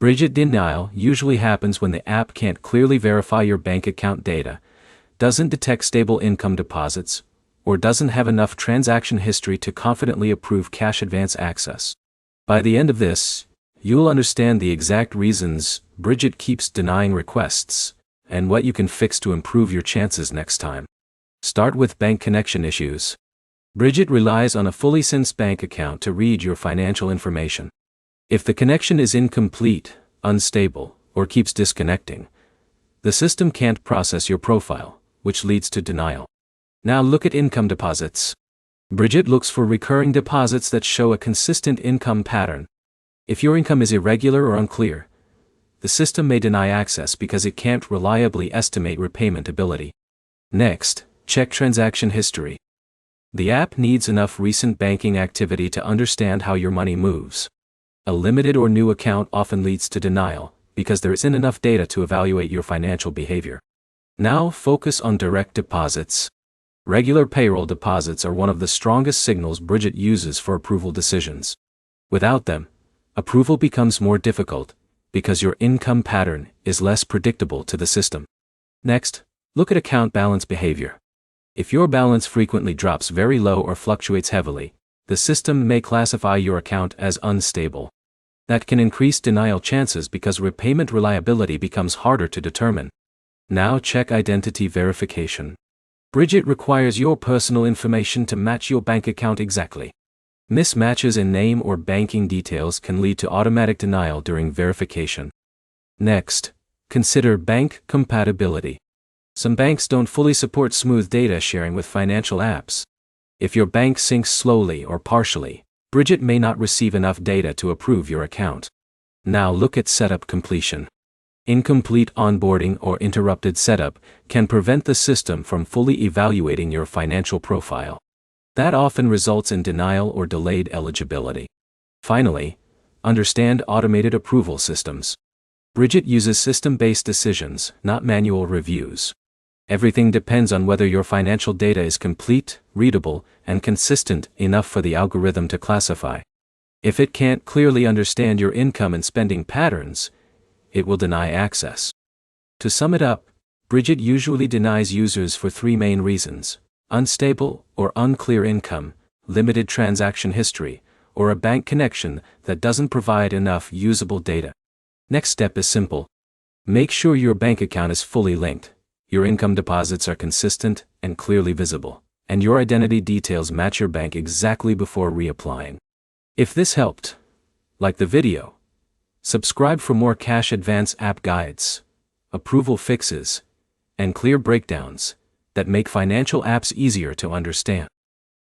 Brigit denial usually happens when the app can't clearly verify your bank account data, doesn't detect stable income deposits, or doesn't have enough transaction history to confidently approve cash advance access. By the end of this, you'll understand the exact reasons Brigit keeps denying requests, and what you can fix to improve your chances next time. Start with bank connection issues. Brigit relies on a fully synced bank account to read your financial information. If the connection is incomplete, unstable, or keeps disconnecting, the system can't process your profile, which leads to denial. Now look at income deposits. Brigit looks for recurring deposits that show a consistent income pattern. If your income is irregular or unclear, the system may deny access because it can't reliably estimate repayment ability. Next, check transaction history. The app needs enough recent banking activity to understand how your money moves. A limited or new account often leads to denial, because there isn't enough data to evaluate your financial behavior. Now focus on direct deposits. Regular payroll deposits are one of the strongest signals Brigit uses for approval decisions. Without them, approval becomes more difficult, because your income pattern is less predictable to the system. Next, look at account balance behavior. If your balance frequently drops very low or fluctuates heavily, the system may classify your account as unstable. That can increase denial chances because repayment reliability becomes harder to determine. Now check identity verification. Brigit requires your personal information to match your bank account exactly. Mismatches in name or banking details can lead to automatic denial during verification. Next, consider bank compatibility. Some banks don't fully support smooth data sharing with financial apps. If your bank syncs slowly or partially, Brigit may not receive enough data to approve your account. Now look at setup completion. Incomplete onboarding or interrupted setup can prevent the system from fully evaluating your financial profile. That often results in denial or delayed eligibility. Finally, understand automated approval systems. Brigit uses system-based decisions, not manual reviews. Everything depends on whether your financial data is complete, readable, and consistent enough for the algorithm to classify. If it can't clearly understand your income and spending patterns, it will deny access. To sum it up, Brigit usually denies users for three main reasons: unstable or unclear income, limited transaction history, or a bank connection that doesn't provide enough usable data. Next step is simple. Make sure your bank account is fully linked, your income deposits are consistent and clearly visible, and your identity details match your bank exactly before reapplying. If this helped, like the video, subscribe for more cash advance app guides, approval fixes, and clear breakdowns that make financial apps easier to understand.